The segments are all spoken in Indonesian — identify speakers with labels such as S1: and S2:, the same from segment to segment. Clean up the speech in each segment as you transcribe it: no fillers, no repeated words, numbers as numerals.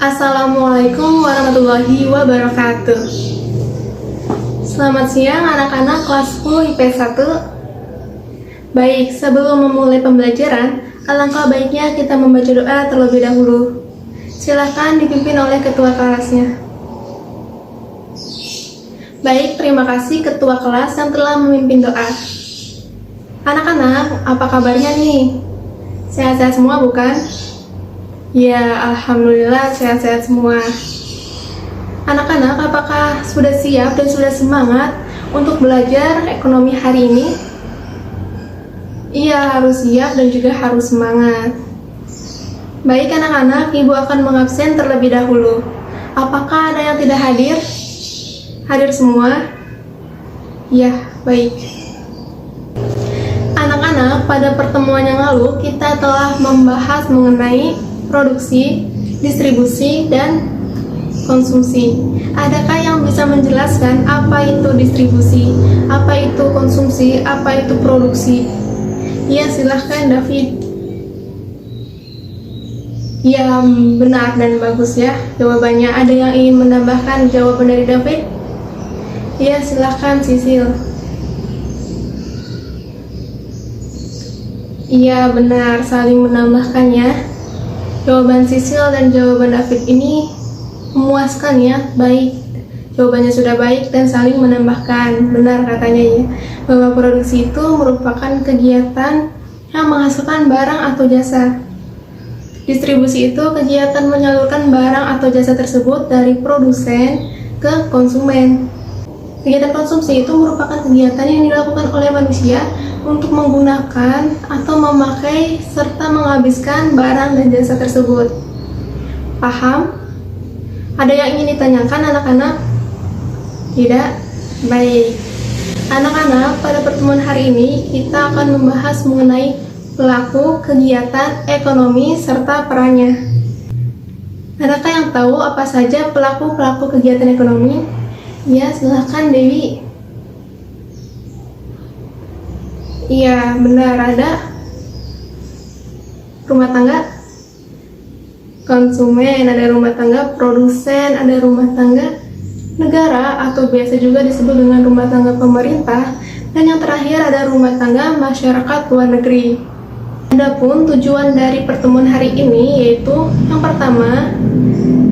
S1: Assalamualaikum warahmatullahi wabarakatuh. Selamat siang anak-anak kelas 10 IPS 1. Baik, sebelum memulai pembelajaran, alangkah baiknya kita membaca doa terlebih dahulu. Silahkan dipimpin oleh ketua kelasnya. Baik, terima kasih ketua kelas yang telah memimpin doa. Anak-anak, apa kabarnya nih? Sehat-sehat semua bukan? Ya, alhamdulillah sehat-sehat semua. Anak-anak, apakah sudah siap dan sudah semangat untuk belajar ekonomi hari ini? Iya, harus siap dan juga harus semangat. Baik anak-anak, ibu akan mengabsen terlebih dahulu. Apakah ada yang tidak hadir? Hadir semua? Ya, baik. Anak-anak, pada pertemuan yang lalu kita telah membahas mengenai produksi, distribusi, dan konsumsi. Adakah yang bisa menjelaskan apa itu distribusi, apa itu konsumsi, apa itu produksi? Ya, silahkan David. Ya, benar dan bagus ya jawabannya. Ada yang ingin menambahkan jawaban dari David? Ya, silahkan Sisil. Iya, benar, saling menambahkannya. Jawaban Sisil dan jawaban David ini memuaskan ya, baik. Jawabannya sudah baik dan saling menambahkan. Benar katanya ya, bahwa produksi itu merupakan kegiatan yang menghasilkan barang atau jasa. Distribusi itu kegiatan menyalurkan barang atau jasa tersebut dari produsen ke konsumen. Kegiatan konsumsi itu merupakan kegiatan yang dilakukan oleh manusia untuk menggunakan atau memakai serta menghabiskan barang dan jasa tersebut. Paham? Ada yang ingin ditanyakan anak-anak? Tidak? Baik. Anak-anak, pada pertemuan hari ini kita akan membahas mengenai pelaku kegiatan ekonomi serta perannya. Adakah yang tahu apa saja pelaku-pelaku kegiatan ekonomi? Ya, silahkan Dewi. Iya, benar, ada rumah tangga, konsumen, ada rumah tangga produsen, ada rumah tangga negara atau biasa juga disebut dengan rumah tangga pemerintah, dan yang terakhir ada rumah tangga masyarakat luar negeri. Adapun tujuan dari pertemuan hari ini yaitu yang pertama,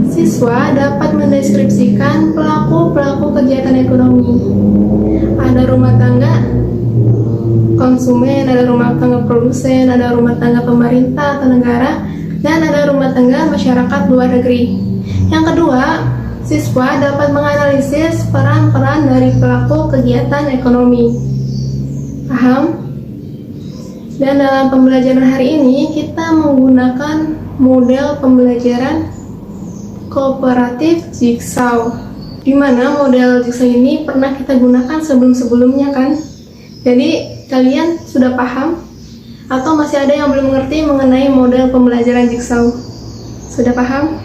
S1: siswa dapat mendeskripsikan pelaku-pelaku kegiatan ekonomi. Ada rumah tangga konsumen, ada rumah tangga produsen, ada rumah tangga pemerintah atau negara, dan ada rumah tangga masyarakat luar negeri. Yang kedua, siswa dapat menganalisis peran-peran dari pelaku kegiatan ekonomi. Paham? Dan dalam pembelajaran hari ini kita menggunakan model pembelajaran kooperatif jigsaw, di mana model jigsaw ini pernah kita gunakan sebelum-sebelumnya kan? Jadi kalian sudah paham? Atau masih ada yang belum mengerti mengenai model pembelajaran jigsaw? Sudah paham?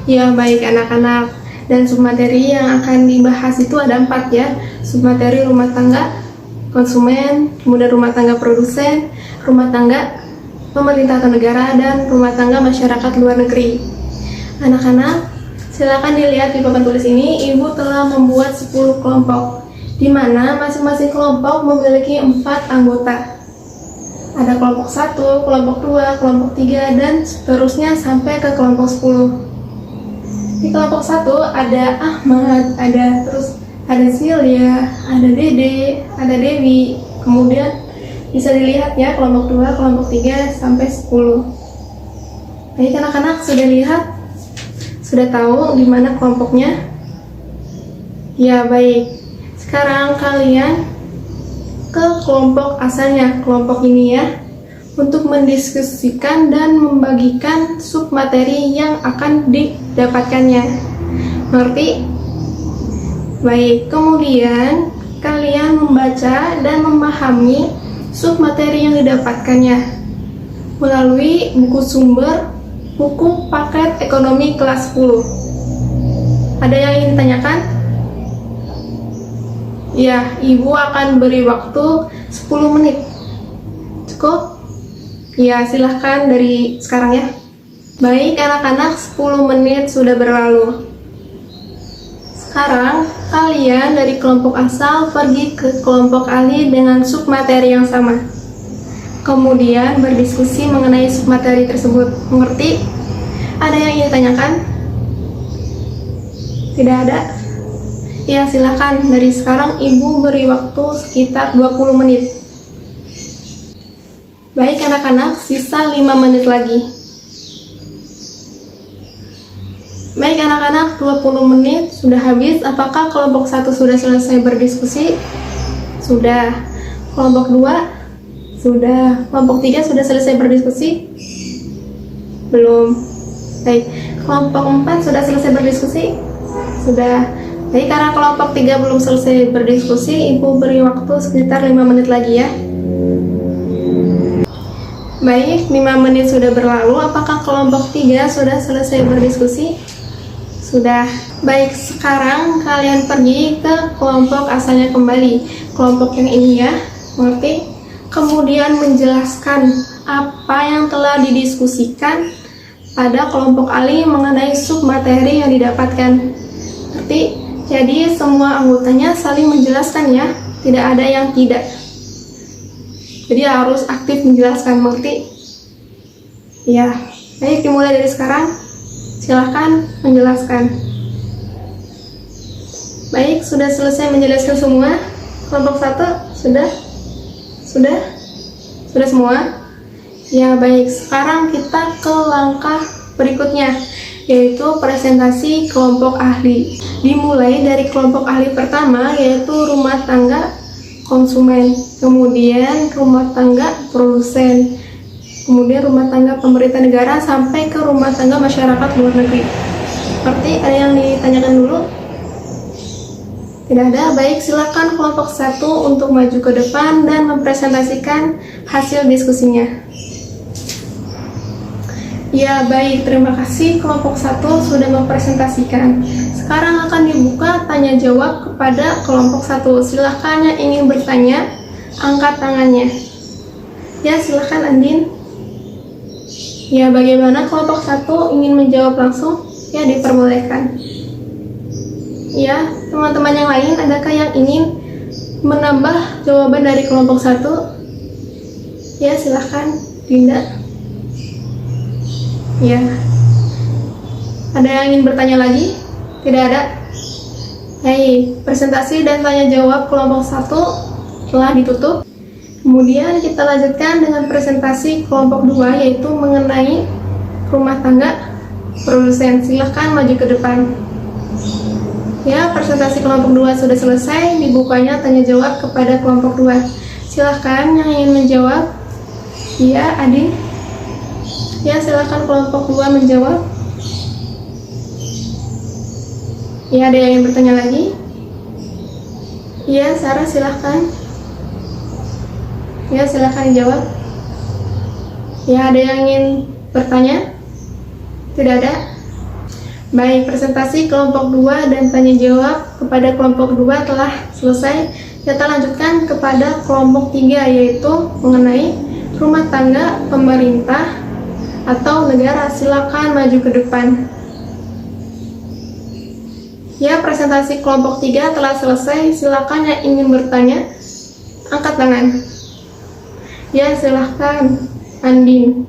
S1: Ya, baik anak-anak. Dan submateri yang akan dibahas itu ada 4 ya. Submateri rumah tangga konsumen, kemudian rumah tangga produsen, rumah tangga pemerintah atau negara, dan rumah tangga masyarakat luar negeri. Anak-anak, silakan dilihat di papan tulis ini. Ibu telah membuat 10 kelompok, di mana masing-masing kelompok memiliki 4 anggota. Ada kelompok 1, kelompok 2, kelompok 3, dan seterusnya sampai ke kelompok 10. Di kelompok 1 ada Ahmad, ada Silya, ada Dede, ada Dewi. Kemudian bisa dilihat ya kelompok 2, kelompok 3 sampai 10. Baik anak-anak, sudah lihat? Sudah tahu di mana kelompoknya? Ya, baik. Sekarang kalian ke kelompok asalnya, kelompok ini ya, untuk mendiskusikan dan membagikan submateri yang akan didapatkannya. Mengerti? Baik, kemudian kalian membaca dan memahami submateri yang didapatkannya melalui buku sumber, buku paket ekonomi kelas 10. Ada yang ingin ditanyakan? Ya, ibu akan beri waktu 10 menit. Cukup? Ya, silahkan dari sekarang ya. Baik anak-anak, 10 menit sudah berlalu. Sekarang, kalian dari kelompok asal pergi ke kelompok alih dengan submateri yang sama. Kemudian berdiskusi mengenai submateri tersebut. Mengerti? Ada yang ingin ditanyakan? Tidak ada? Ya, silakan. Dari sekarang Ibu beri waktu sekitar 20 menit. Baik anak-anak, sisa 5 menit lagi. Baik anak-anak, 20 menit sudah habis. Apakah kelompok 1 sudah selesai berdiskusi? Sudah. Kelompok 2? Sudah. Kelompok 3 sudah selesai berdiskusi? Belum. Baik. Kelompok 4 sudah selesai berdiskusi? Sudah. Baik, karena kelompok 3 belum selesai berdiskusi, Ibu beri waktu sekitar 5 menit lagi ya. Baik, 5 menit sudah berlalu. Apakah kelompok 3 sudah selesai berdiskusi? Sudah. Baik, sekarang kalian pergi ke kelompok asalnya kembali. Kelompok yang ini ya, mengerti? Kemudian menjelaskan apa yang telah didiskusikan pada kelompok alih mengenai submateri yang didapatkan. Ngerti? Jadi semua anggotanya saling menjelaskan ya, tidak ada yang tidak. Jadi harus aktif menjelaskan, mengerti? Ya, baik, dimulai dari sekarang. Silahkan menjelaskan. Baik, sudah selesai menjelaskan semua? Kelompok 1 sudah? Sudah? Sudah semua? Ya, baik. Sekarang kita ke langkah berikutnya, yaitu presentasi kelompok ahli. Dimulai dari kelompok ahli pertama, yaitu rumah tangga konsumen, kemudian rumah tangga produsen, kemudian rumah tangga pemerintah negara, sampai ke rumah tangga masyarakat luar negeri. Seperti ada yang ditanyakan dulu? Tidak ada? Baik, silakan kelompok 1 untuk maju ke depan dan mempresentasikan hasil diskusinya. Ya, baik, terima kasih kelompok 1 sudah mempresentasikan. Sekarang akan dibuka tanya jawab kepada kelompok 1. Silakan yang ingin bertanya, angkat tangannya. Ya, silakan Andin. Ya, bagaimana kelompok 1 ingin menjawab langsung? Ya, diperbolehkan. Ya, teman-teman yang lain, adakah yang ingin menambah jawaban dari kelompok 1? Ya, silahkan, Dinda. Ya. Ada yang ingin bertanya lagi? Tidak ada? Hei, presentasi dan tanya jawab kelompok 1 telah ditutup. Kemudian kita lanjutkan dengan presentasi kelompok 2, yaitu mengenai rumah tangga produsen. Silahkan maju ke depan. Ya, presentasi kelompok 2 sudah selesai. Dibukanya tanya jawab kepada kelompok 2. Silahkan yang ingin menjawab. Ya, Adin. Ya, silahkan kelompok 2 menjawab. Ya, ada yang ingin bertanya lagi? Ya, Sarah, silahkan. Ya, silahkan dijawab. Ya, ada yang ingin bertanya? Tidak ada? Baik, presentasi kelompok 2 dan tanya jawab kepada kelompok 2 telah selesai. Kita lanjutkan kepada kelompok 3, yaitu mengenai rumah tangga pemerintah atau negara. Silakan maju ke depan. Ya, presentasi kelompok 3 telah selesai. Silakan yang ingin bertanya, angkat tangan. Ya, silahkan Andin.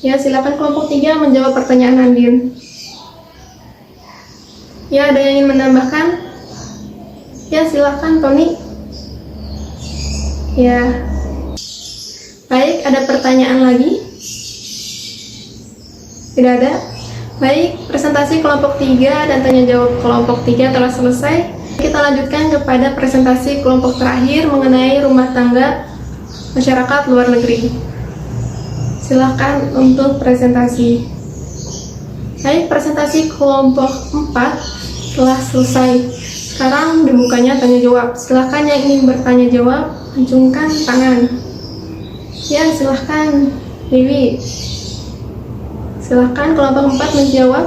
S1: Ya, silakan kelompok 3 menjawab pertanyaan Andin. Ya, ada yang ingin menambahkan? Ya, silahkan Tony. Ya. Baik, ada pertanyaan lagi? Tidak ada? Baik, presentasi kelompok 3 dan tanya jawab kelompok 3 telah selesai. Kita lanjutkan kepada presentasi kelompok terakhir mengenai rumah tangga masyarakat luar negeri. Silakan untuk presentasi. Baik, presentasi kelompok 4 telah selesai. Sekarang dibukanya tanya jawab. Silakan yang ingin bertanya jawab, acungkan tangan. Ya, silakan Dewi. Silakan kelompok 4 menjawab.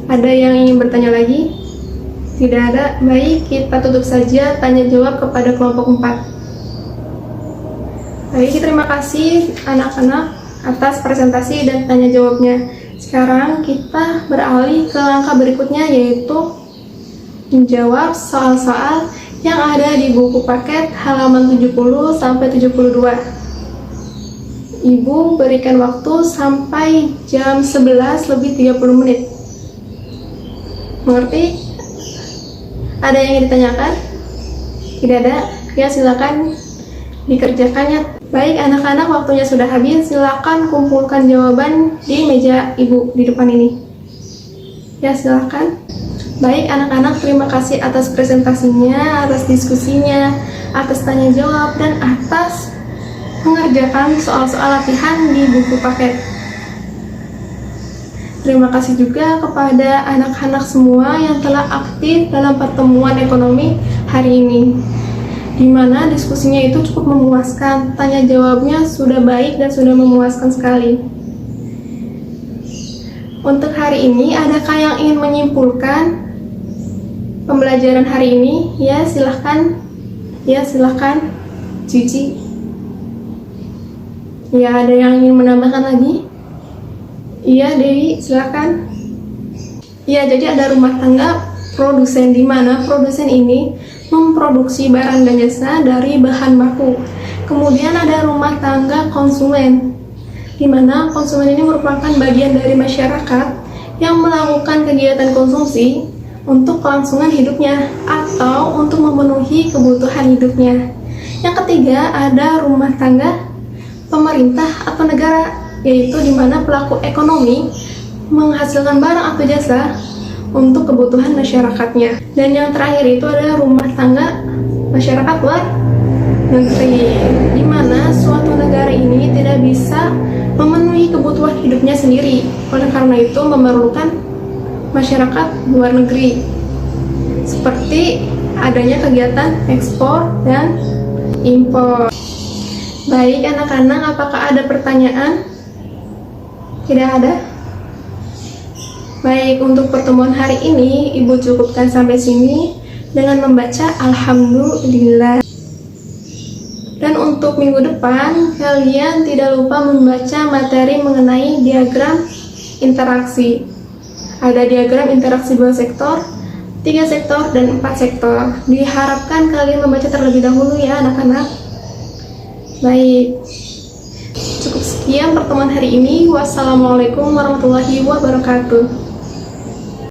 S1: Ada yang ingin bertanya lagi? Tidak ada. Baik, kita tutup saja tanya jawab kepada kelompok 4. Baik, terima kasih anak-anak. atas presentasi dan tanya jawabnya. Sekarang kita beralih ke langkah berikutnya, yaitu menjawab soal-soal yang ada di buku paket halaman 70 sampai 72. Ibu berikan waktu sampai jam 11 lebih 30 menit. Mengerti? Ada yang ingin ditanyakan? Tidak ada? Ya, silakan dikerjakannya. Baik anak-anak, waktunya sudah habis. Silakan kumpulkan jawaban di meja ibu di depan ini. Ya, silakan. Baik anak-anak, terima kasih atas presentasinya, atas diskusinya, atas tanya jawab, dan atas mengerjakan soal-soal latihan di buku paket. Terima kasih juga kepada anak-anak semua yang telah aktif dalam pertemuan ekonomi hari ini, di mana diskusinya itu cukup memuaskan, tanya jawabnya sudah baik dan sudah memuaskan sekali. Untuk hari ini, adakah yang ingin menyimpulkan pembelajaran hari ini? Ya, silahkan. Ya, silahkan. Cici. Ya, ada yang ingin menambahkan lagi? Iya, Dewi, silahkan. Ya, jadi ada rumah tangga produsen, di mana produsen ini memproduksi barang dan jasa dari bahan baku. Kemudian ada rumah tangga konsumen, di mana konsumen ini merupakan bagian dari masyarakat yang melakukan kegiatan konsumsi untuk kelangsungan hidupnya atau untuk memenuhi kebutuhan hidupnya. Yang ketiga, ada rumah tangga pemerintah atau negara, yaitu di mana pelaku ekonomi menghasilkan barang atau jasa untuk kebutuhan masyarakatnya. Dan yang terakhir itu adalah rumah tangga masyarakat luar negeri, di mana suatu negara ini tidak bisa memenuhi kebutuhan hidupnya sendiri. Oleh karena itu memerlukan masyarakat luar negeri, seperti adanya kegiatan ekspor dan impor. Baik anak-anak, apakah ada pertanyaan? Tidak ada? Baik, untuk pertemuan hari ini Ibu cukupkan sampai sini dengan membaca Alhamdulillah. Dan untuk minggu depan, kalian tidak lupa membaca materi mengenai diagram interaksi. Ada diagram interaksi 2 sektor, 3 sektor, dan 4 sektor. Diharapkan kalian membaca terlebih dahulu ya anak-anak. Baik, cukup sekian pertemuan hari ini. Wassalamualaikum warahmatullahi wabarakatuh.